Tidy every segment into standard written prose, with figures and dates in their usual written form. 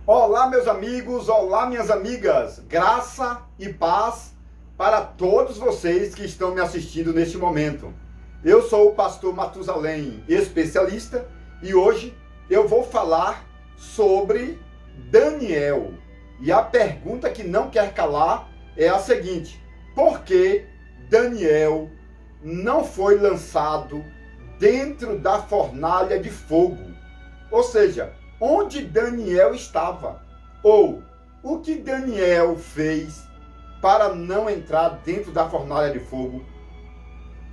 Olá, meus amigos, olá, minhas amigas, graça e paz para todos vocês que estão me assistindo neste momento. Eu sou o pastor Matusalém, especialista, e hoje eu vou falar sobre Daniel. E a pergunta que não quer calar é a seguinte: por que Daniel não foi lançado dentro da fornalha de fogo? Ou seja, onde Daniel estava? Ou o que Daniel fez para não entrar dentro da fornalha de fogo?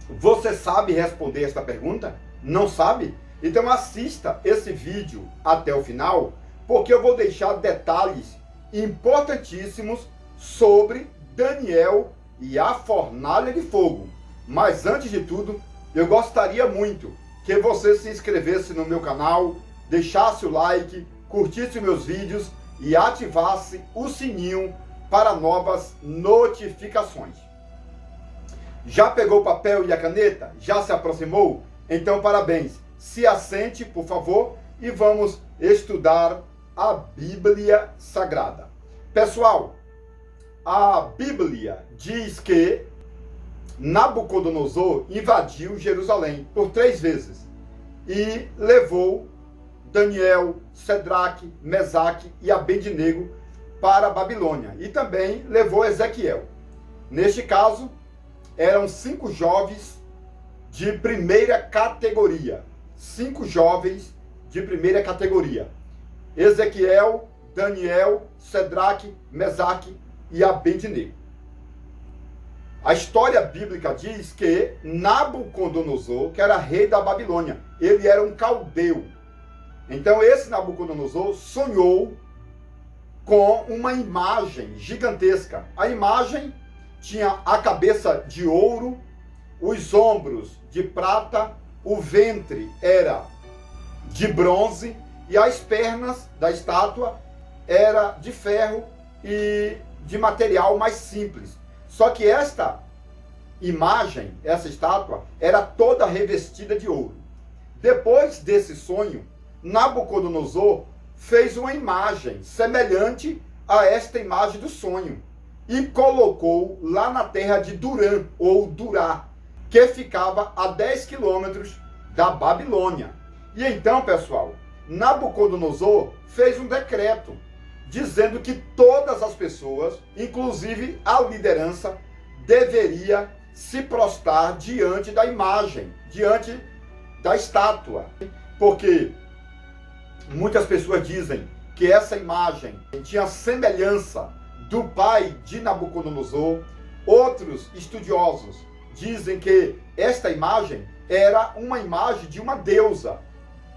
Você sabe responder esta pergunta? Não sabe? Então assista esse vídeo até o final, porque eu vou deixar detalhes importantíssimos sobre Daniel e a fornalha de fogo. Mas antes de tudo, eu gostaria muito que você se inscrevesse no meu canal, deixasse o like, curtisse meus vídeos e ativasse o sininho para novas notificações. Já pegou o papel e a caneta? Já se aproximou? Então parabéns! Se assente, por favor, e vamos estudar a Bíblia Sagrada. Pessoal, a Bíblia diz que Nabucodonosor invadiu Jerusalém por 3 vezes e levou Daniel, Sedraque, Mesaque e Abednego para a Babilônia. E também levou Ezequiel. Neste caso, eram 5 jovens de primeira categoria. 5 jovens de primeira categoria. Ezequiel, Daniel, Sedraque, Mesaque e Abednego. A história bíblica diz que Nabucodonosor, que era rei da Babilônia, ele era um caldeu. Então esse Nabucodonosor sonhou com uma imagem gigantesca. A imagem tinha a cabeça de ouro, os ombros de prata, o ventre era de bronze e as pernas da estátua era de ferro e de material mais simples. Só que esta imagem, essa estátua, era toda revestida de ouro. Depois desse sonho, Nabucodonosor fez uma imagem semelhante a esta imagem do sonho e colocou lá na terra de Durã, ou Durá, que ficava a 10 quilômetros da Babilônia. E então, pessoal, Nabucodonosor fez um decreto dizendo que todas as pessoas, inclusive a liderança, deveria se prostrar diante da imagem, diante da estátua. Porque muitas pessoas dizem que essa imagem tinha semelhança do pai de Nabucodonosor. Outros estudiosos dizem que esta imagem era uma imagem de uma deusa,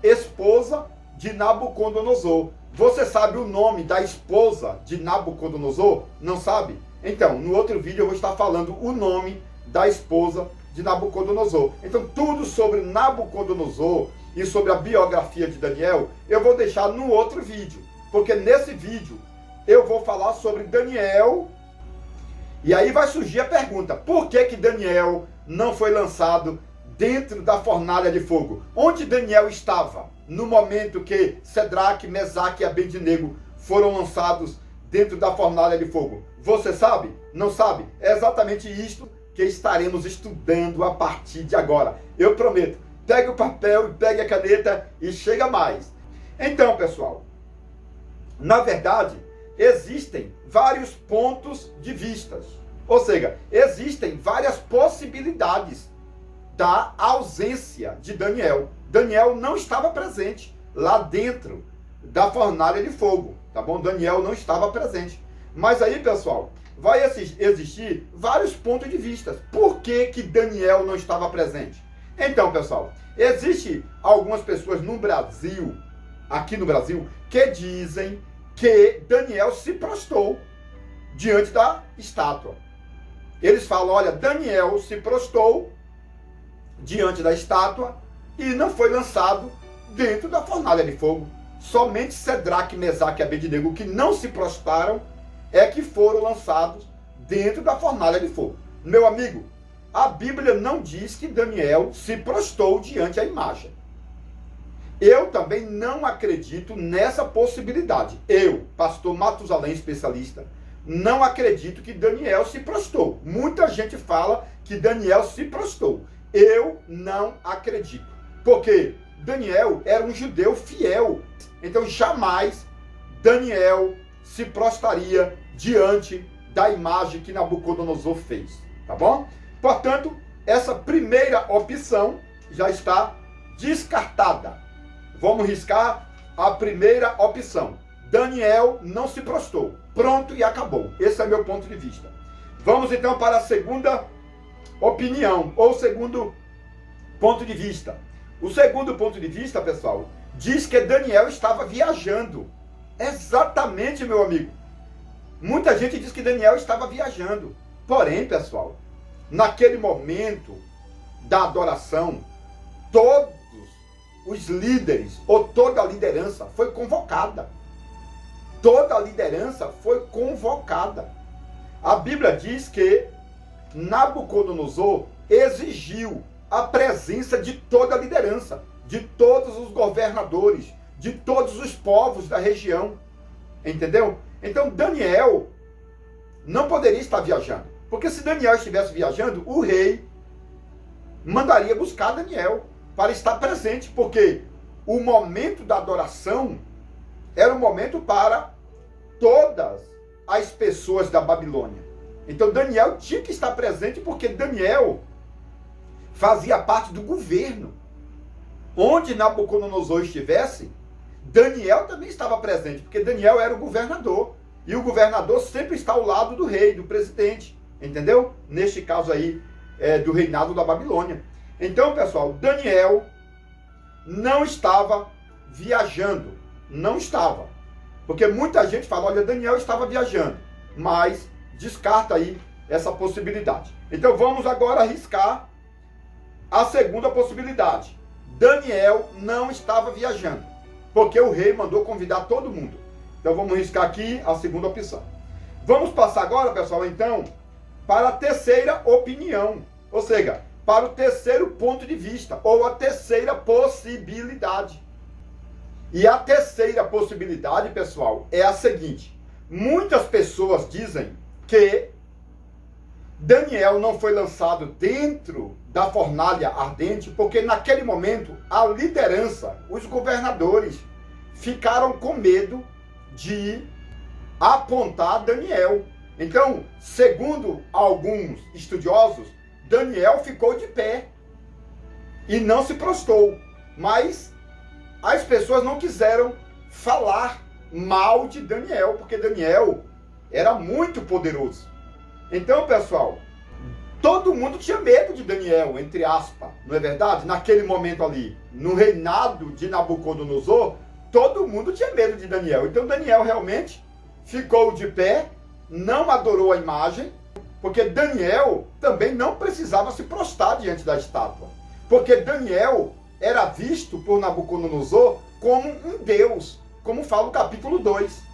esposa de Nabucodonosor. Você sabe o nome da esposa de Nabucodonosor? Não sabe? Então, no outro vídeo eu vou estar falando o nome da esposa de Nabucodonosor. Então, tudo sobre Nabucodonosor e sobre a biografia de Daniel, eu vou deixar no outro vídeo. Porque nesse vídeo eu vou falar sobre Daniel. E aí vai surgir a pergunta: por que que Daniel não foi lançado dentro da fornalha de fogo? Onde Daniel estava no momento que Sedraque, Mesaque e Abednego foram lançados dentro da fornalha de fogo? Você sabe? Não sabe? É exatamente isto que estaremos estudando a partir de agora. Eu prometo. Pegue o papel, pegue a caneta e chega mais. Então, pessoal, na verdade, existem vários pontos de vistas. Ou seja, existem várias possibilidades da ausência de Daniel. Daniel não estava presente lá dentro da fornalha de fogo, tá bom? Daniel não estava presente. Mas aí, pessoal, vai existir vários pontos de vista. Por que que Daniel não estava presente? Então, pessoal, existe algumas pessoas no Brasil, aqui no Brasil, que dizem que Daniel se prostrou diante da estátua. Eles falam: olha, Daniel se prostrou diante da estátua e não foi lançado dentro da fornalha de fogo. Somente Sedraque, Mesaque e Abednego, que não se prostraram, é que foram lançados dentro da fornalha de fogo. Meu amigo, a Bíblia não diz que Daniel se prostrou diante da imagem. Eu também não acredito nessa possibilidade. Eu, pastor Matusalém, especialista, não acredito que Daniel se prostrou. Muita gente fala que Daniel se prostrou. Eu não acredito. Porque Daniel era um judeu fiel. Então jamais Daniel se prostraria diante da imagem que Nabucodonosor fez. Tá bom? Portanto, essa primeira opção já está descartada. Vamos riscar a primeira opção. Daniel não se prostrou. Pronto e acabou. Esse é meu ponto de vista. Vamos então para a segunda opinião, ou segundo ponto de vista. O segundo ponto de vista, pessoal, diz que Daniel estava viajando. Exatamente, meu amigo. Muita gente diz que Daniel estava viajando. Porém, pessoal, naquele momento da adoração, todos os líderes, ou toda a liderança foi convocada. Toda a liderança foi convocada. A Bíblia diz que Nabucodonosor exigiu a presença de toda a liderança, de todos os governadores, de todos os povos da região. Entendeu? Então Daniel não poderia estar viajando. Porque se Daniel estivesse viajando, o rei mandaria buscar Daniel para estar presente. Porque o momento da adoração era um momento para todas as pessoas da Babilônia. Então Daniel tinha que estar presente porque Daniel fazia parte do governo. Onde Nabucodonosor estivesse, Daniel também estava presente, porque Daniel era o governador. E o governador sempre está ao lado do rei, do presidente. Entendeu? Neste caso aí, do reinado da Babilônia. Então, pessoal, Daniel não estava viajando. Não estava. Porque muita gente fala, olha, Daniel estava viajando. Mas descarta aí essa possibilidade. Então vamos agora arriscar a segunda possibilidade. Daniel não estava viajando. Porque o rei mandou convidar todo mundo. Então vamos riscar aqui a segunda opção. Vamos passar agora, pessoal, então, para a terceira opinião. Ou seja, para o terceiro ponto de vista, ou a terceira possibilidade. E a terceira possibilidade, pessoal, é a seguinte. Muitas pessoas dizem que Daniel não foi lançado dentro da fornalha ardente, porque naquele momento a liderança, os governadores, ficaram com medo de apontar Daniel. Então, segundo alguns estudiosos, Daniel ficou de pé e não se prostrou. Mas as pessoas não quiseram falar mal de Daniel, porque Daniel era muito poderoso. Então, pessoal, todo mundo tinha medo de Daniel, entre aspas, não é verdade? Naquele momento ali, no reinado de Nabucodonosor, todo mundo tinha medo de Daniel. Então Daniel realmente ficou de pé, não adorou a imagem, porque Daniel também não precisava se prostrar diante da estátua. Porque Daniel era visto por Nabucodonosor como um deus, como fala o capítulo 2.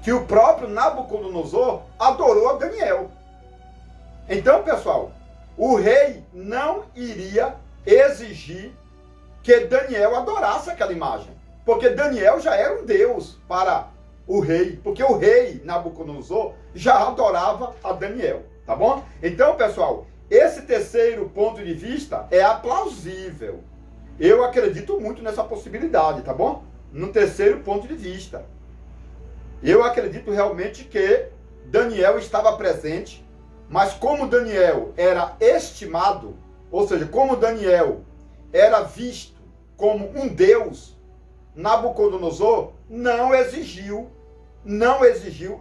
Que o próprio Nabucodonosor adorou a Daniel. Então, pessoal, o rei não iria exigir que Daniel adorasse aquela imagem. Porque Daniel já era um deus para o rei. Porque o rei Nabucodonosor já adorava a Daniel. Tá bom? Então, pessoal, esse terceiro ponto de vista é aplausível. Eu acredito muito nessa possibilidade, tá bom? No terceiro ponto de vista. Eu acredito realmente que Daniel estava presente, mas como Daniel era estimado, ou seja, como Daniel era visto como um deus, Nabucodonosor não exigiu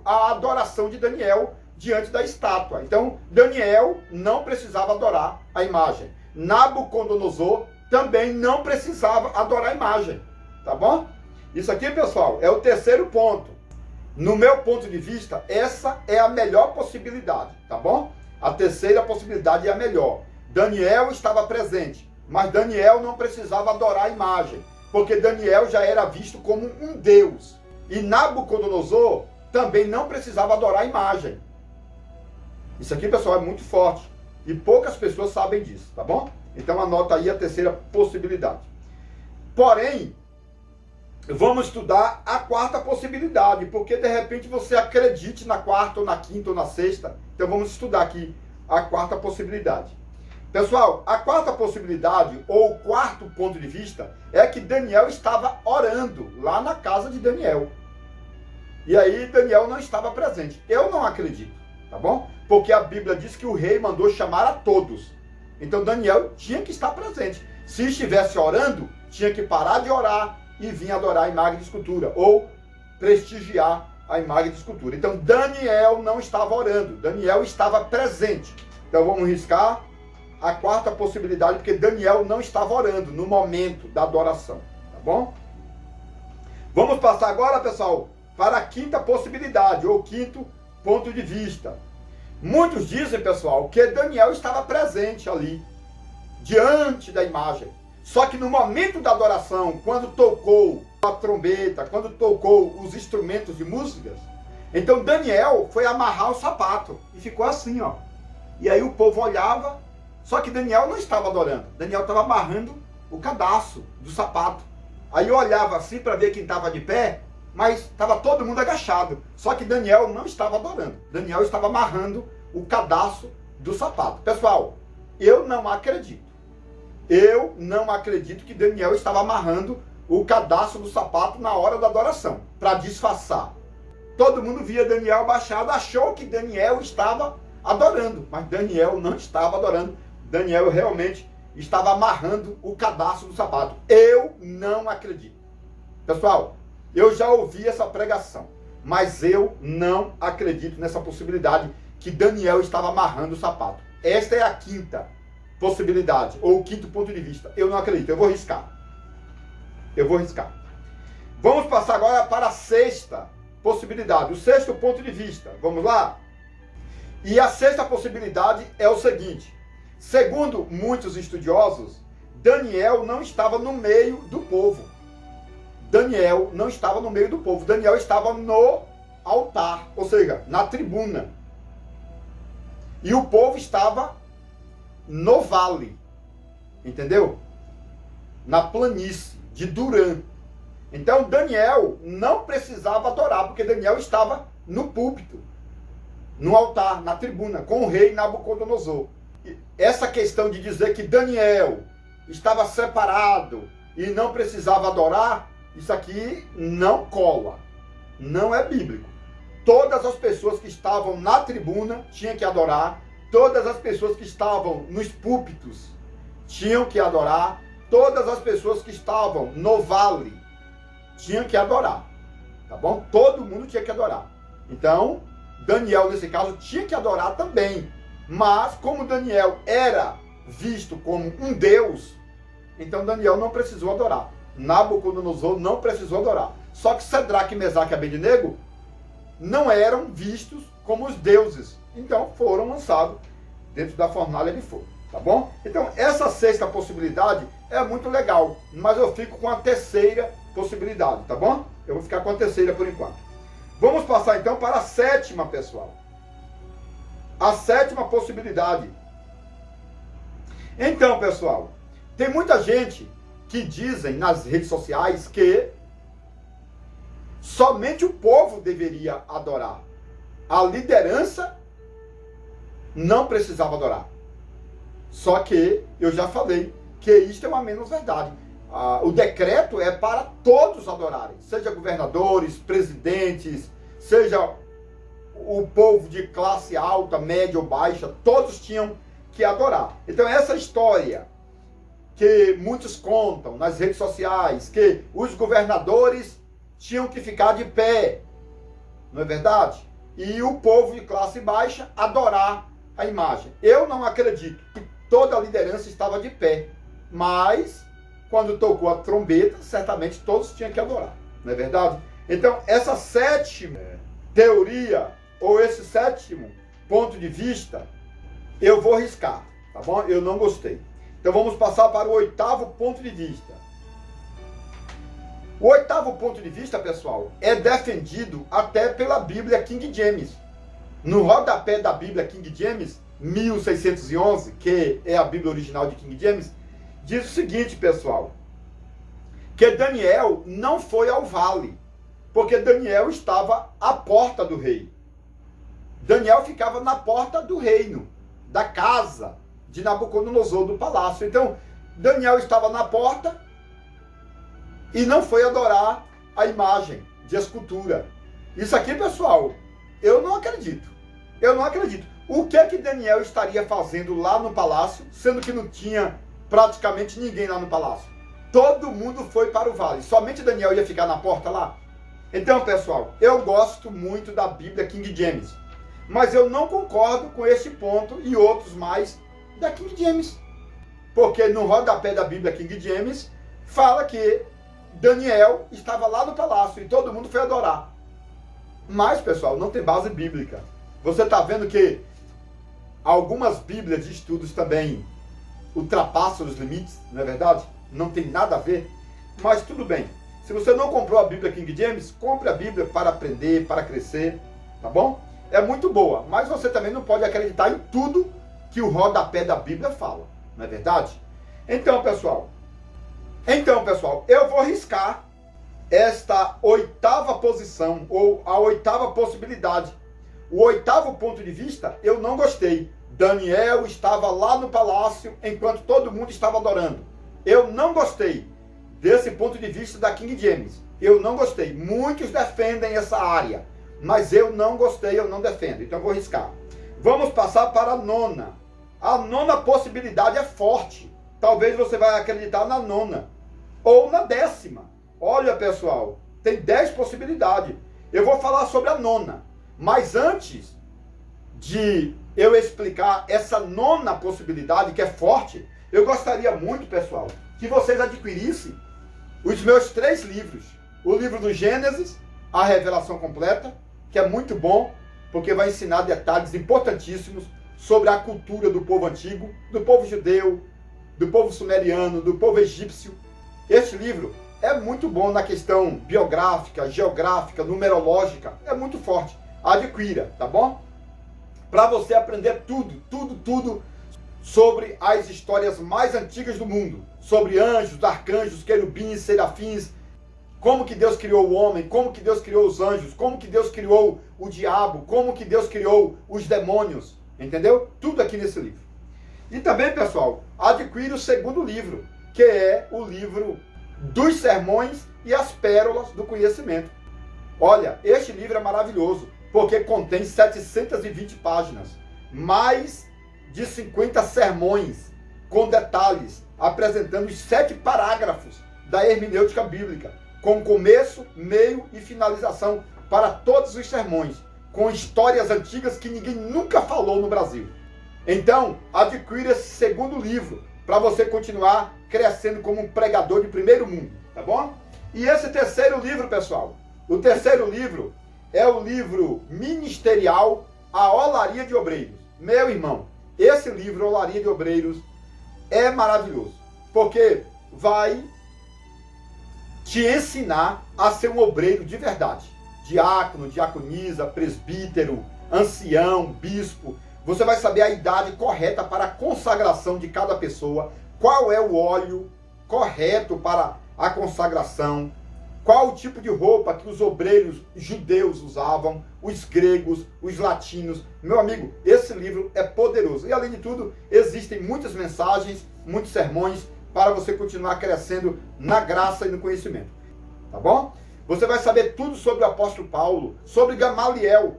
a adoração de Daniel diante da estátua. Então, Daniel não precisava adorar a imagem. Nabucodonosor também não precisava adorar a imagem. Tá bom? Isso aqui, pessoal, é o terceiro ponto. No meu ponto de vista, essa é a melhor possibilidade, tá bom? A terceira possibilidade é a melhor. Daniel estava presente, mas Daniel não precisava adorar a imagem, porque Daniel já era visto como um deus. E Nabucodonosor também não precisava adorar a imagem. Isso aqui, pessoal, é muito forte. E poucas pessoas sabem disso, tá bom? Então anota aí a terceira possibilidade. Porém, vamos estudar a quarta possibilidade, porque de repente você acredite na quarta, ou na quinta, ou na sexta. Então vamos estudar aqui a quarta possibilidade. Pessoal, a quarta possibilidade, ou o quarto ponto de vista, é que Daniel estava orando lá na casa de Daniel. E aí Daniel não estava presente. Eu não acredito, tá bom? Porque a Bíblia diz que o rei mandou chamar a todos. Então Daniel tinha que estar presente. Se estivesse orando, tinha que parar de orar e vir adorar a imagem de escultura, ou prestigiar a imagem de escultura. Então Daniel não estava orando, Daniel estava presente. Então vamos riscar a quarta possibilidade, porque Daniel não estava orando no momento da adoração, tá bom? Vamos passar agora, pessoal, para a quinta possibilidade, ou quinto ponto de vista. Muitos dizem, pessoal, que Daniel estava presente ali, diante da imagem. Só que no momento da adoração, quando tocou a trombeta, quando tocou os instrumentos de músicas, então Daniel foi amarrar o sapato e ficou assim, ó. E aí o povo olhava, só que Daniel não estava adorando. Daniel estava amarrando o cadarço do sapato. Aí eu olhava assim para ver quem estava de pé, mas estava todo mundo agachado. Só que Daniel não estava adorando. Daniel estava amarrando o cadarço do sapato. Pessoal, eu não acredito. Eu não acredito que Daniel estava amarrando o cadarço do sapato na hora da adoração, para disfarçar. Todo mundo via Daniel abaixado, achou que Daniel estava adorando, mas Daniel não estava adorando. Daniel realmente estava amarrando o cadarço do sapato. Eu não acredito. Pessoal, eu já ouvi essa pregação, mas eu não acredito nessa possibilidade que Daniel estava amarrando o sapato. Esta é a quinta possibilidade, ou o quinto ponto de vista. Eu não acredito, eu vou riscar. Eu vou riscar. Vamos passar agora para a sexta possibilidade, o sexto ponto de vista. Vamos lá? E a sexta possibilidade é o seguinte: segundo muitos estudiosos, Daniel não estava no meio do povo. Daniel não estava no meio do povo. Daniel estava no altar, ou seja, na tribuna. E o povo estava no vale, entendeu? Na planície de Durã. Então Daniel não precisava adorar, porque Daniel estava no púlpito, no altar, na tribuna, com o rei Nabucodonosor. Essa questão de dizer que Daniel estava separado e não precisava adorar, isso aqui não cola, não é bíblico. Todas as pessoas que estavam na tribuna tinham que adorar, todas as pessoas que estavam nos púlpitos tinham que adorar, todas as pessoas que estavam no vale tinham que adorar, tá bom? Todo mundo tinha que adorar. Então, Daniel, nesse caso, tinha que adorar também. Mas, como Daniel era visto como um deus, então Daniel não precisou adorar. Nabucodonosor não precisou adorar. Só que Sedraque, Mesaque e Abednego não eram vistos como os deuses. Então foram lançados dentro da fornalha de fogo. Tá bom? Então essa sexta possibilidade é muito legal. Mas eu fico com a terceira possibilidade. Tá bom? Eu vou ficar com a terceira por enquanto. Vamos passar então para a sétima, pessoal. A sétima possibilidade. Então, pessoal, tem muita gente que dizem nas redes sociais que somente o povo deveria adorar. A liderança não precisava adorar. Só que eu já falei que isto é uma menos verdade. O decreto é para todos adorarem, seja governadores, presidentes, seja o povo de classe alta, média ou baixa, todos tinham que adorar. Então essa história que muitos contam nas redes sociais, que os governadores tinham que ficar de pé, não é verdade? E o povo de classe baixa adorar a imagem. Eu não acredito que toda a liderança estava de pé, mas quando tocou a trombeta, certamente todos tinham que adorar, não é verdade? Então essa sétima teoria, ou esse sétimo ponto de vista, eu vou riscar, tá bom? Eu não gostei. Então vamos passar para o oitavo ponto de vista. O oitavo ponto de vista, pessoal, é defendido até pela Bíblia King James. No rodapé da Bíblia King James, 1611, que é a Bíblia original de King James, diz o seguinte, pessoal: que Daniel não foi ao vale, porque Daniel estava à porta do rei. Daniel ficava na porta do reino, da casa de Nabucodonosor, do palácio. Então, Daniel estava na porta e não foi adorar a imagem de escultura. Isso aqui, pessoal, eu não acredito. Eu não acredito. O que é que Daniel estaria fazendo lá no palácio, sendo que não tinha praticamente ninguém lá no palácio? Todo mundo foi para o vale. Somente Daniel ia ficar na porta lá? Então, pessoal, eu gosto muito da Bíblia King James, mas eu não concordo com este ponto e outros mais da King James. Porque no rodapé da Bíblia King James fala que Daniel estava lá no palácio e todo mundo foi adorar. Mas, pessoal, não tem base bíblica. Você está vendo que algumas Bíblias de estudos também ultrapassam os limites, não é verdade? Não tem nada a ver. Mas tudo bem. Se você não comprou a Bíblia King James, compre a Bíblia para aprender, para crescer, tá bom? É muito boa, mas você também não pode acreditar em tudo que o rodapé da Bíblia fala, não é verdade? Então, pessoal, eu vou riscar esta oitava posição, ou a oitava possibilidade. O oitavo ponto de vista, eu não gostei. Daniel estava lá no palácio enquanto todo mundo estava adorando. Eu não gostei desse ponto de vista da King James. Eu não gostei. Muitos defendem essa área, mas eu não gostei, eu não defendo. Então eu vou riscar. Vamos passar para a nona. A nona possibilidade é forte. Talvez você vai acreditar na nona ou na décima. Olha, pessoal, tem 10 possibilidades. Eu vou falar sobre a nona. Mas antes de eu explicar essa nona possibilidade, que é forte, eu gostaria muito, pessoal, que vocês adquirissem os meus 3 livros. O livro do Gênesis, a revelação completa, que é muito bom, porque vai ensinar detalhes importantíssimos sobre a cultura do povo antigo, do povo judeu, do povo sumeriano, do povo egípcio. Este livro é muito bom na questão biográfica, geográfica, numerológica, é muito forte. Adquira, tá bom? Para você aprender tudo sobre as histórias mais antigas do mundo, sobre anjos, arcanjos, querubins, serafins, como que Deus criou o homem, como que Deus criou os anjos, como que Deus criou o diabo, como que Deus criou os demônios, entendeu? Tudo aqui nesse livro. E também, pessoal, adquira o segundo livro, que é o livro dos sermões e as pérolas do conhecimento. Olha, este livro é maravilhoso, porque contém 720 páginas, mais de 50 sermões com detalhes, apresentando os 7 parágrafos da hermenêutica bíblica, com começo, meio e finalização para todos os sermões, com histórias antigas que ninguém nunca falou no Brasil. Então, adquira esse segundo livro, para você continuar crescendo como um pregador de primeiro mundo, tá bom? E esse terceiro livro, pessoal, o terceiro livro é o livro ministerial A Olaria de Obreiros. Meu irmão, esse livro, Olaria de Obreiros, é maravilhoso, porque vai te ensinar a ser um obreiro de verdade. Diácono, diaconisa, presbítero, ancião, bispo. Você vai saber a idade correta para a consagração de cada pessoa, qual é o óleo correto para a consagração, qual o tipo de roupa que os obreiros judeus usavam, os gregos, os latinos. Meu amigo, esse livro é poderoso. E além de tudo, existem muitas mensagens, muitos sermões para você continuar crescendo na graça e no conhecimento. Tá bom? Você vai saber tudo sobre o apóstolo Paulo, sobre Gamaliel,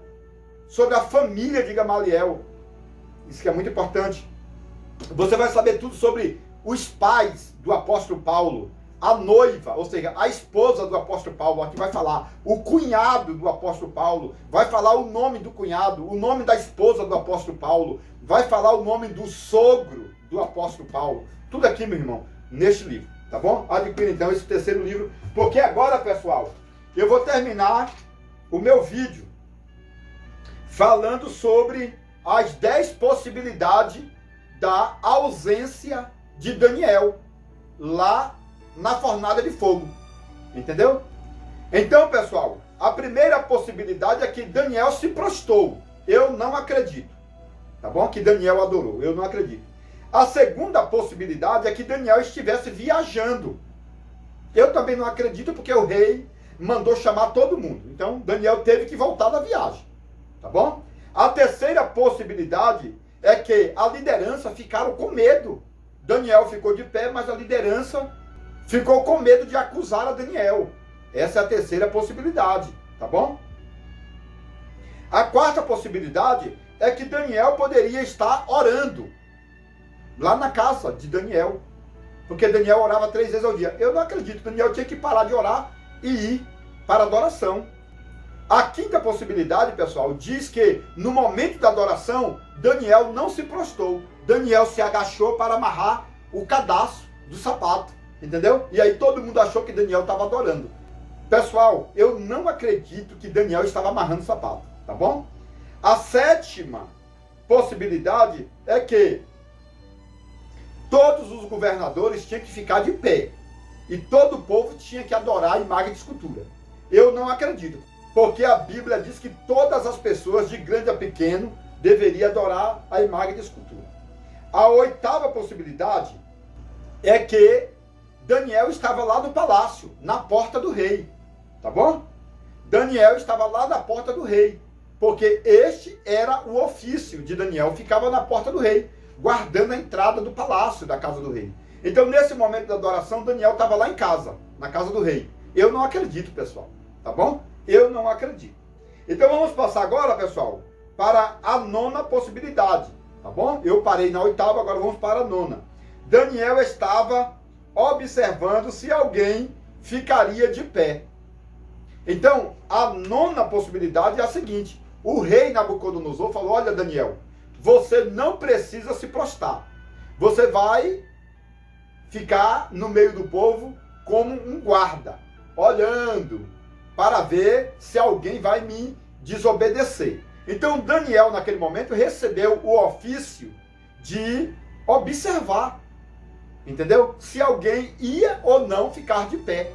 sobre a família de Gamaliel. Isso que é muito importante. Você vai saber tudo sobre os pais do apóstolo Paulo, a noiva, ou seja, a esposa do apóstolo Paulo, aqui vai falar, o cunhado do apóstolo Paulo, vai falar o nome do cunhado, o nome da esposa do apóstolo Paulo, vai falar o nome do sogro do apóstolo Paulo. Tudo aqui, meu irmão, neste livro, tá bom? Adquira então esse terceiro livro, porque agora, pessoal, eu vou terminar o meu vídeo falando sobre as 10 possibilidades da ausência de Daniel lá na fornalha de fogo, entendeu? Então, pessoal, a primeira possibilidade é que Daniel se prostrou. Eu não acredito, tá bom? Que Daniel adorou, eu não acredito. A segunda possibilidade é que Daniel estivesse viajando. Eu também não acredito porque o rei mandou chamar todo mundo. Então, Daniel teve que voltar da viagem. Tá bom? A terceira possibilidade é que a liderança ficaram com medo. Daniel ficou de pé, mas a liderança ficou com medo de acusar a Daniel. Essa é a terceira possibilidade. Tá bom? A quarta possibilidade é que Daniel poderia estar orando lá na casa de Daniel. Porque Daniel orava 3 vezes ao dia. Eu não acredito. Daniel tinha que parar de orar e ir para a adoração. A quinta possibilidade, pessoal, diz que no momento da adoração, Daniel não se prostrou. Daniel se agachou para amarrar o cadastro do sapato. Entendeu? E aí todo mundo achou que Daniel estava adorando. Pessoal, eu não acredito que Daniel estava amarrando o sapato. Tá bom? A sétima possibilidade é que todos os governadores tinham que ficar de pé. E todo o povo tinha que adorar a imagem de escultura. Eu não acredito. Porque a Bíblia diz que todas as pessoas, de grande a pequeno, deveriam adorar a imagem de escultura. A oitava possibilidade é que Daniel estava lá no palácio, na porta do rei. Tá bom? Daniel estava lá na porta do rei. Porque este era o ofício de Daniel. Ficava na porta do rei, guardando a entrada do palácio da casa do rei. Então, nesse momento da adoração, Daniel estava lá em casa, na casa do rei. Eu não acredito, pessoal. Tá bom? Eu não acredito. Então, vamos passar agora, pessoal, para a nona possibilidade. Tá bom? Eu parei na oitava, agora vamos para a nona. Daniel estava observando se alguém ficaria de pé. Então, a nona possibilidade é a seguinte. O rei Nabucodonosor falou, olha, Daniel, você não precisa se prostrar. Você vai ficar no meio do povo como um guarda, olhando para ver se alguém vai me desobedecer. Então, Daniel, naquele momento, recebeu o ofício de observar, entendeu? Se alguém ia ou não ficar de pé.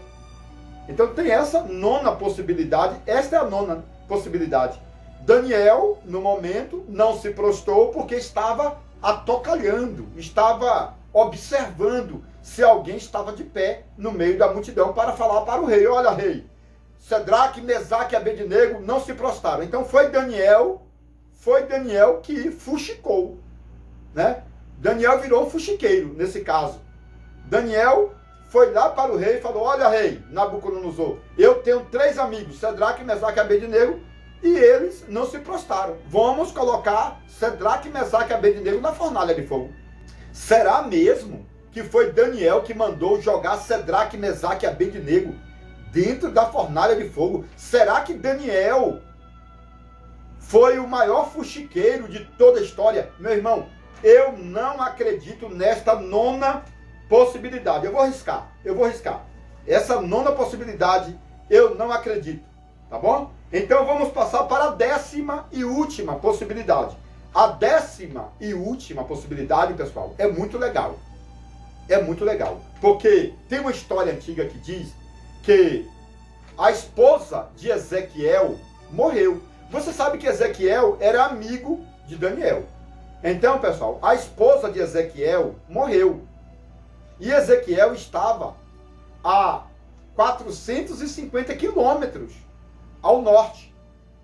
Então, tem essa nona possibilidade. Esta é a nona possibilidade. Daniel, no momento, não se prostrou porque estava atocalhando, estava observando se alguém estava de pé no meio da multidão para falar para o rei, olha, rei, Sedraque, Mesaque e Abednego não se prostraram. Então foi Daniel que fuxicou, né? Daniel virou um fuxiqueiro nesse caso. Daniel foi lá para o rei e falou, olha, rei Nabucodonosor, eu tenho 3 amigos, Sedraque, Mesaque e Abednego, e eles não se prostraram. Vamos colocar Sedraque, Mesaque e Abednego na fornalha de fogo. Será mesmo que foi Daniel que mandou jogar Sedraque, Mesaque e Abednego dentro da fornalha de fogo? Será que Daniel foi o maior fuxiqueiro de toda a história? Meu irmão, eu não acredito nesta nona possibilidade. Eu vou arriscar. Essa nona possibilidade eu não acredito. Tá bom? Então vamos passar para a 10ª e última possibilidade. A 10ª e última possibilidade, pessoal, é muito legal. É muito legal. Porque tem uma história antiga que diz que a esposa de Ezequiel morreu. Você sabe que Ezequiel era amigo de Daniel. Então, pessoal, a esposa de Ezequiel morreu. E Ezequiel estava a 450 quilômetros ao norte.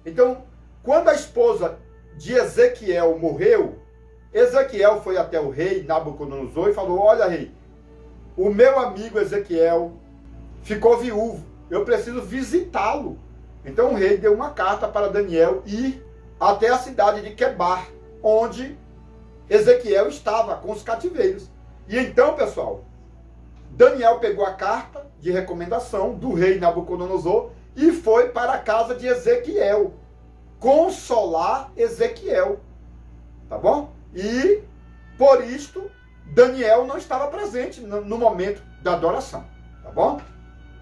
Então, quando a esposa de Ezequiel morreu, Ezequiel foi até o rei Nabucodonosor e falou, olha, rei, o meu amigo Ezequiel ficou viúvo, eu preciso visitá-lo. Então o rei deu uma carta para Daniel ir até a cidade de Quebar, onde Ezequiel estava com os cativeiros. E então, pessoal, Daniel pegou a carta de recomendação do rei Nabucodonosor e foi para a casa de Ezequiel, consolar Ezequiel, tá bom? E, por isto, Daniel não estava presente no momento da adoração, tá bom?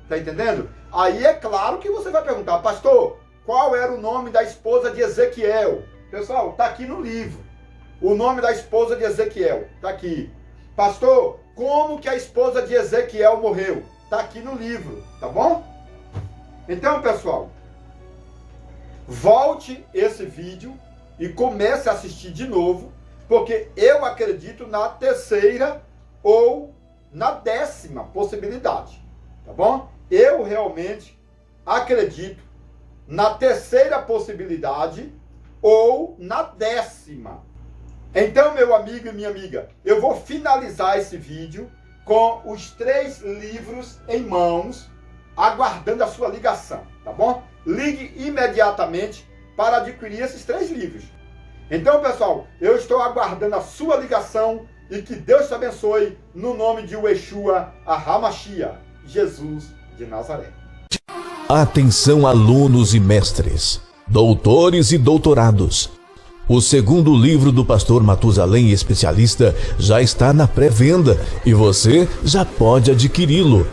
Tá entendendo? Aí é claro que você vai perguntar, pastor, qual era o nome da esposa de Ezequiel? Pessoal, tá aqui no livro. O nome da esposa de Ezequiel, tá aqui. Pastor, como que a esposa de Ezequiel morreu? Tá aqui no livro, tá bom? Então, pessoal, volte esse vídeo e comece a assistir de novo, porque eu acredito na terceira ou na 10ª possibilidade. tá bom? Eu realmente acredito na terceira possibilidade ou na 10ª. Então, meu amigo e minha amiga, eu vou finalizar esse vídeo com os 3 livros em mãos, aguardando a sua ligação, tá bom? Ligue imediatamente para adquirir esses 3 livros. Então, pessoal, eu estou aguardando a sua ligação e que Deus te abençoe no nome de Yeshua HaMashiach, Jesus de Nazaré. Atenção, alunos e mestres, doutores e doutorados. O segundo livro do pastor Matusalém Especialista já está na pré-venda e você já pode adquiri-lo.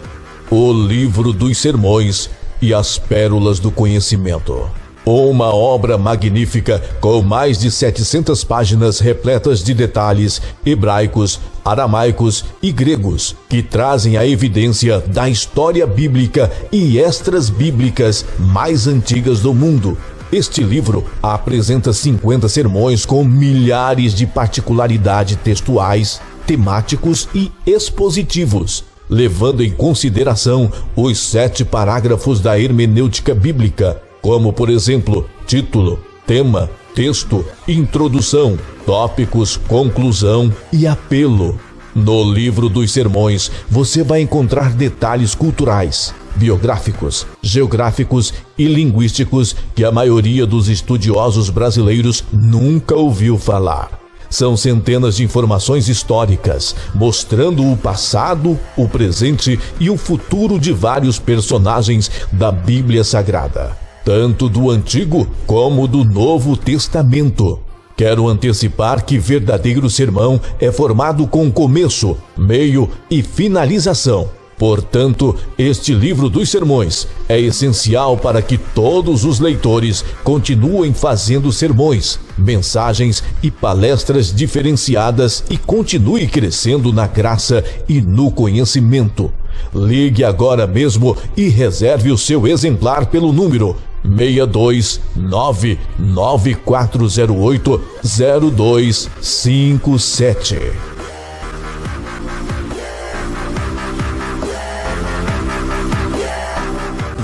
O Livro dos Sermões e as Pérolas do Conhecimento. Uma obra magnífica com mais de 700 páginas repletas de detalhes hebraicos, aramaicos e gregos que trazem a evidência da história bíblica e extras bíblicas mais antigas do mundo. Este livro apresenta 50 sermões com milhares de particularidades textuais, temáticos e expositivos, levando em consideração os 7 parágrafos da hermenêutica bíblica, como, por exemplo, título, tema, texto, introdução, tópicos, conclusão e apelo. No Livro dos Sermões, você vai encontrar detalhes culturais, biográficos, geográficos e linguísticos que a maioria dos estudiosos brasileiros nunca ouviu falar. São centenas de informações históricas, mostrando o passado, o presente e o futuro de vários personagens da Bíblia Sagrada, tanto do Antigo como do Novo Testamento. Quero antecipar que verdadeiro sermão é formado com começo, meio e finalização. Portanto, este livro dos sermões é essencial para que todos os leitores continuem fazendo sermões, mensagens e palestras diferenciadas e continue crescendo na graça e no conhecimento. Ligue agora mesmo e reserve o seu exemplar pelo número 62994080257.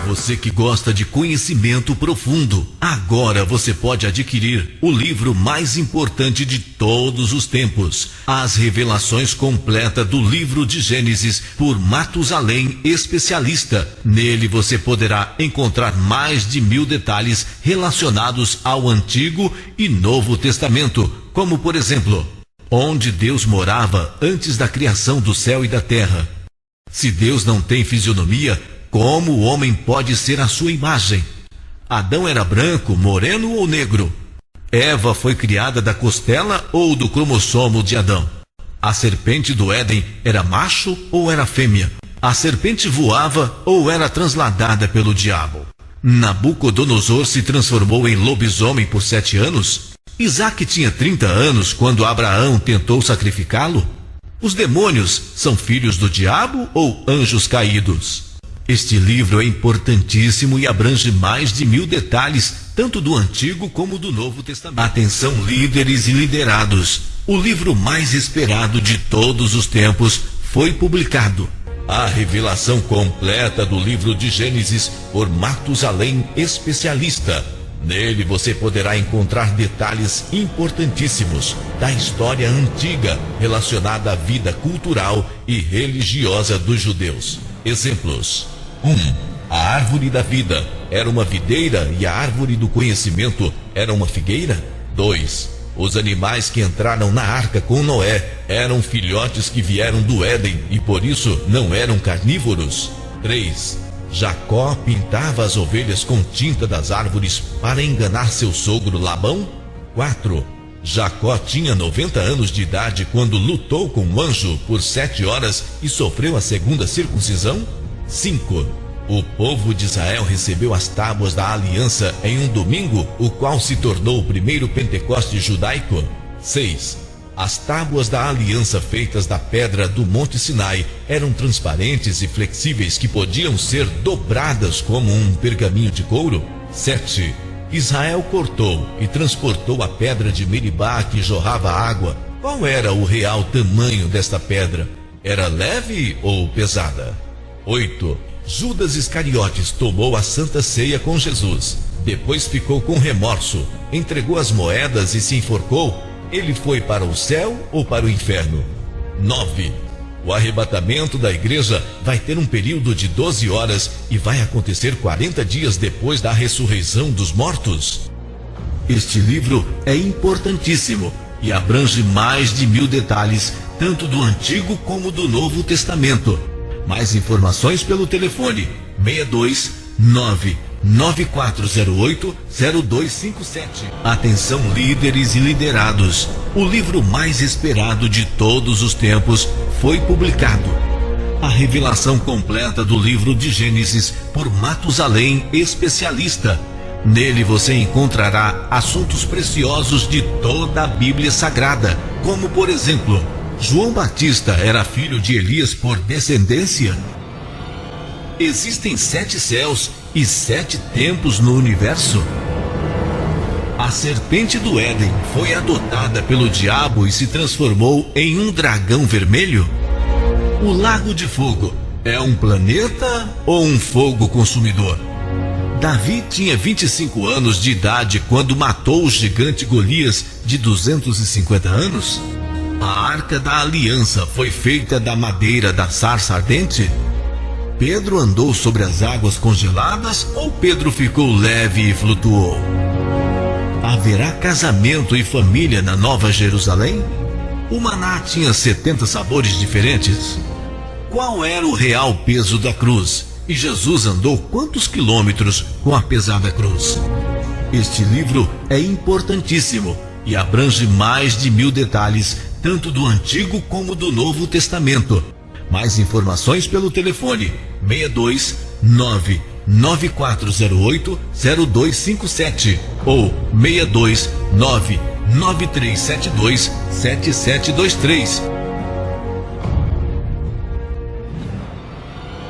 Você que gosta de conhecimento profundo, agora você pode adquirir o livro mais importante de todos os tempos, As Revelações Completa do Livro de Gênesis, por Matusalém Especialista. Nele você poderá encontrar mais de 1000 detalhes relacionados ao Antigo e Novo Testamento, como por exemplo, onde Deus morava antes da criação do céu e da terra. Se Deus não tem fisionomia, como o homem pode ser a sua imagem? Adão era branco, moreno ou negro? Eva foi criada da costela ou do cromossomo de Adão? A serpente do Éden era macho ou era fêmea? A serpente voava ou era transladada pelo diabo? Nabucodonosor se transformou em lobisomem por 7 anos? Isaac tinha 30 anos quando Abraão tentou sacrificá-lo? Os demônios são filhos do diabo ou anjos caídos? Este livro é importantíssimo e abrange mais de 1000 detalhes, tanto do Antigo como do Novo Testamento. Atenção, líderes e liderados! O livro mais esperado de todos os tempos foi publicado. A revelação completa do livro de Gênesis, por Matusalém Especialista. Nele você poderá encontrar detalhes importantíssimos da história antiga relacionada à vida cultural e religiosa dos judeus. Exemplos: 1. A árvore da vida era uma videira e a árvore do conhecimento era uma figueira? 2. Os animais que entraram na arca com Noé eram filhotes que vieram do Éden e por isso não eram carnívoros? 3. Jacó pintava as ovelhas com tinta das árvores para enganar seu sogro Labão? 4. Jacó tinha 90 anos de idade quando lutou com um anjo por 7 horas e sofreu a segunda circuncisão? 5. O povo de Israel recebeu as tábuas da aliança em um domingo, o qual se tornou o primeiro Pentecoste judaico? 6. As tábuas da aliança feitas da pedra do Monte Sinai eram transparentes e flexíveis que podiam ser dobradas como um pergaminho de couro? 7. Israel cortou e transportou a pedra de Meribá que jorrava água. Qual era o real tamanho desta pedra? Era leve ou pesada? 8. Judas Iscariotes tomou a Santa Ceia com Jesus. Depois ficou com remorso, entregou as moedas e se enforcou. Ele foi para o céu ou para o inferno? 9. O arrebatamento da igreja vai ter um período de 12 horas e vai acontecer 40 dias depois da ressurreição dos mortos. Este livro é importantíssimo e abrange mais de 1000 detalhes, tanto do Antigo como do Novo Testamento. Mais informações pelo telefone 629-9408-0257. Atenção, líderes e liderados. O livro mais esperado de todos os tempos foi publicado. A revelação completa do livro de Gênesis por Matusalém, especialista. Nele você encontrará assuntos preciosos de toda a Bíblia Sagrada, como por exemplo, João Batista era filho de Elias por descendência? Existem 7 céus e 7 tempos no universo? A serpente do Éden foi adotada pelo diabo e se transformou em um dragão vermelho? O Lago de Fogo é um planeta ou um fogo consumidor? Davi tinha 25 anos de idade quando matou o gigante Golias, de 250 anos? A Arca da Aliança foi feita da madeira da sarça ardente? Pedro andou sobre as águas congeladas ou Pedro ficou leve e flutuou? Haverá casamento e família na Nova Jerusalém? O maná tinha 70 sabores diferentes? Qual era o real peso da cruz? E Jesus andou quantos quilômetros com a pesada cruz? Este livro é importantíssimo e abrange mais de 1000 detalhes, tanto do Antigo como do Novo Testamento. Mais informações pelo telefone 629-9408-0257 ou 629-9372-7723.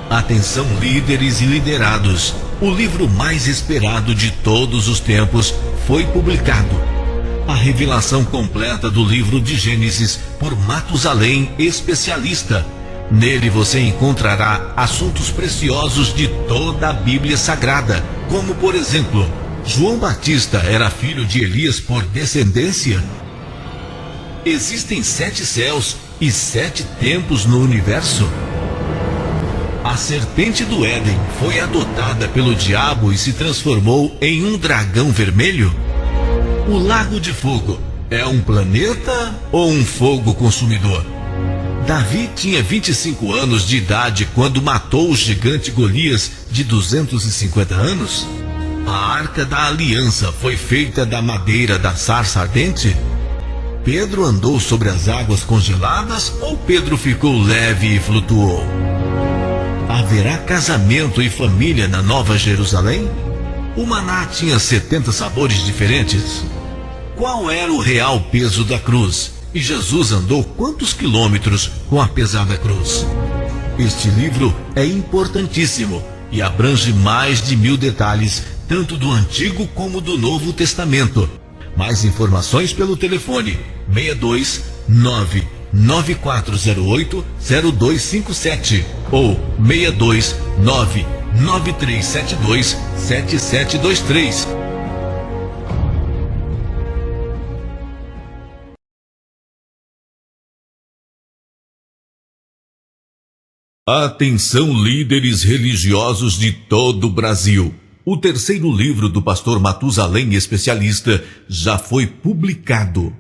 Atenção, líderes e liderados. O livro mais esperado de todos os tempos foi publicado. A revelação completa do livro de Gênesis por Matusalém, especialista. Nele você encontrará assuntos preciosos de toda a Bíblia Sagrada, como por exemplo, João Batista era filho de Elias por descendência? Existem 7 céus e 7 tempos no universo? A serpente do Éden foi adotada pelo diabo e se transformou em um dragão vermelho? O Lago de Fogo é um planeta ou um fogo consumidor? Davi tinha 25 anos de idade quando matou o gigante Golias, de 250 anos? A Arca da Aliança foi feita da madeira da sarça ardente? Pedro andou sobre as águas congeladas ou Pedro ficou leve e flutuou? Haverá casamento e família na Nova Jerusalém? O maná tinha 70 sabores diferentes? Qual era o real peso da cruz? E Jesus andou quantos quilômetros com a pesada cruz? Este livro é importantíssimo e abrange mais de 1000 detalhes, tanto do Antigo como do Novo Testamento. Mais informações pelo telefone 629-9408-0257 ou 629-9372-7723. Atenção, líderes religiosos de todo o Brasil. O terceiro livro do pastor Matusalém, especialista, já foi publicado.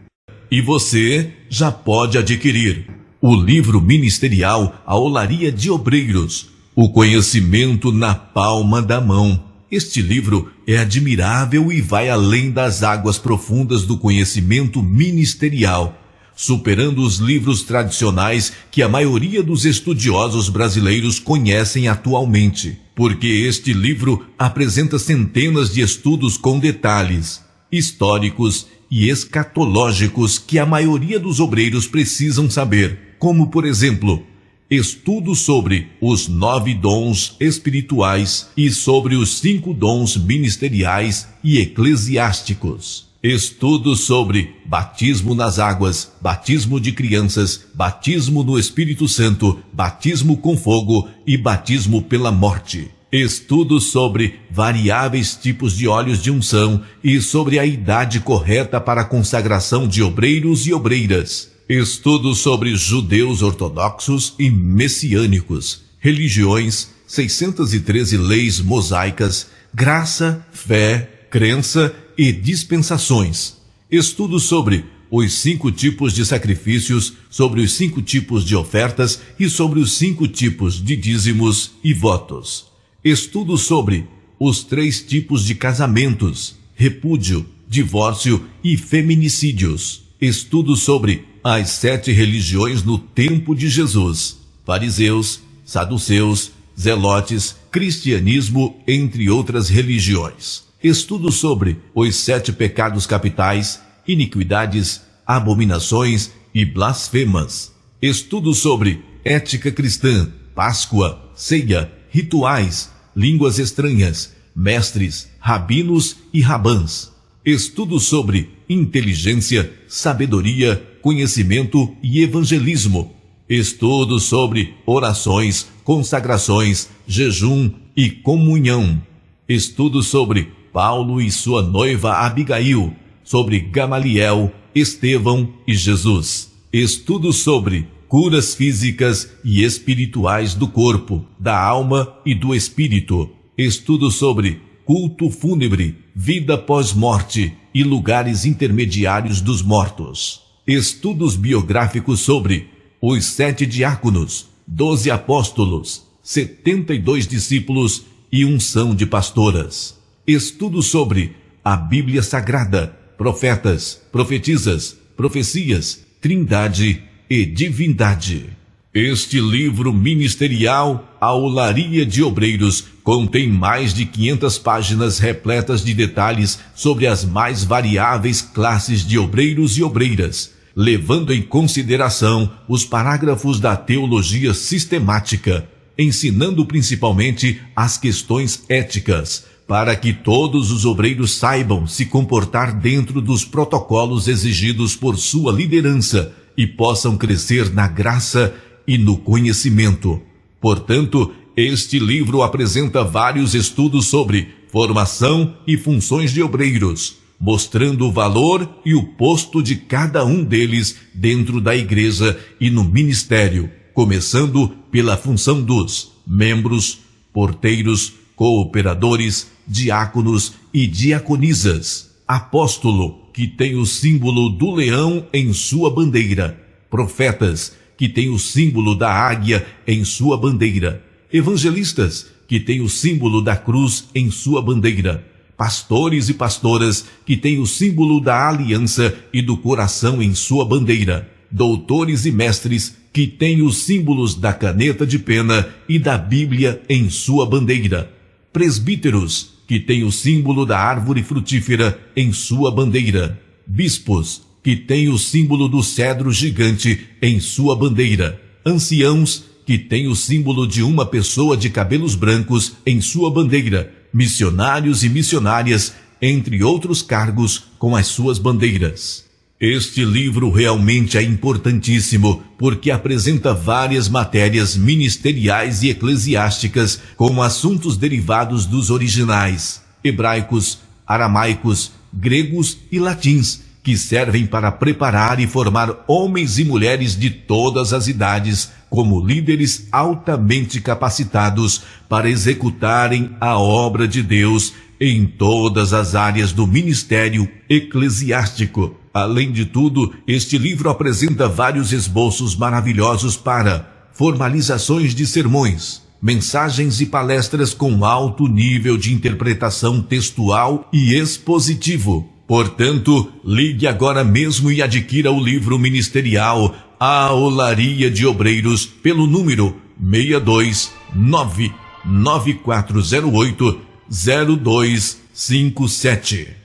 E você já pode adquirir o livro ministerial A Olaria de Obreiros, o conhecimento na palma da mão. Este livro é admirável e vai além das águas profundas do conhecimento ministerial, superando os livros tradicionais que a maioria dos estudiosos brasileiros conhecem atualmente, porque este livro apresenta centenas de estudos com detalhes históricos e escatológicos que a maioria dos obreiros precisam saber, como, por exemplo, estudos sobre os 9 dons espirituais e sobre os 5 dons ministeriais e eclesiásticos. Estudos sobre batismo nas águas, batismo de crianças, batismo no Espírito Santo, batismo com fogo e batismo pela morte. Estudos sobre variáveis tipos de óleos de unção e sobre a idade correta para a consagração de obreiros e obreiras. Estudos sobre judeus ortodoxos e messiânicos, religiões, 613 leis mosaicas, graça, fé, crença e dispensações. Estudos sobre os 5 tipos de sacrifícios, sobre os 5 tipos de ofertas e sobre os 5 tipos de dízimos e votos. Estudos sobre os 3 tipos de casamentos, repúdio, divórcio e feminicídios. Estudos sobre as 7 religiões no tempo de Jesus, fariseus, saduceus, zelotes, cristianismo, entre outras religiões. Estudos sobre os 7 pecados capitais, iniquidades, abominações e blasfemas. Estudos sobre ética cristã, Páscoa, ceia, rituais, línguas estranhas, mestres, rabinos e rabãs. Estudos sobre inteligência, sabedoria, conhecimento e evangelismo. Estudos sobre orações, consagrações, jejum e comunhão. Estudos sobre Paulo e sua noiva Abigail, sobre Gamaliel, Estevão e Jesus. Estudos sobre curas físicas e espirituais do corpo, da alma e do espírito. Estudos sobre culto fúnebre, vida pós-morte e lugares intermediários dos mortos. Estudos biográficos sobre os 7 diáconos, 12 apóstolos, 72 discípulos e unção de pastoras. Estudos sobre a Bíblia Sagrada, profetas, profetisas, profecias, trindade e divindade. Este livro ministerial, A Olaria de Obreiros, contém mais de 500 páginas repletas de detalhes sobre as mais variáveis classes de obreiros e obreiras, levando em consideração os parágrafos da teologia sistemática, ensinando principalmente as questões éticas, para que todos os obreiros saibam se comportar dentro dos protocolos exigidos por sua liderança e possam crescer na graça e no conhecimento. Portanto, este livro apresenta vários estudos sobre formação e funções de obreiros, mostrando o valor e o posto de cada um deles dentro da igreja e no ministério, começando pela função dos membros, porteiros, cooperadores, diáconos e diaconisas, apóstolo, que tem o símbolo do leão em sua bandeira, profetas, que tem o símbolo da águia em sua bandeira, evangelistas, que tem o símbolo da cruz em sua bandeira, pastores e pastoras, que tem o símbolo da aliança e do coração em sua bandeira, doutores e mestres, que tem os símbolos da caneta de pena e da Bíblia em sua bandeira, presbíteros, que tem o símbolo da árvore frutífera em sua bandeira, bispos, que tem o símbolo do cedro gigante em sua bandeira, anciãos, que tem o símbolo de uma pessoa de cabelos brancos em sua bandeira, missionários e missionárias, entre outros cargos com as suas bandeiras. Este livro realmente é importantíssimo porque apresenta várias matérias ministeriais e eclesiásticas com assuntos derivados dos originais, hebraicos, aramaicos, gregos e latins, que servem para preparar e formar homens e mulheres de todas as idades como líderes altamente capacitados para executarem a obra de Deus em todas as áreas do ministério eclesiástico. Além de tudo, este livro apresenta vários esboços maravilhosos para formalizações de sermões, mensagens e palestras com alto nível de interpretação textual e expositivo. Portanto, ligue agora mesmo e adquira o livro ministerial A Olaria de Obreiros pelo número 629-9408-0257.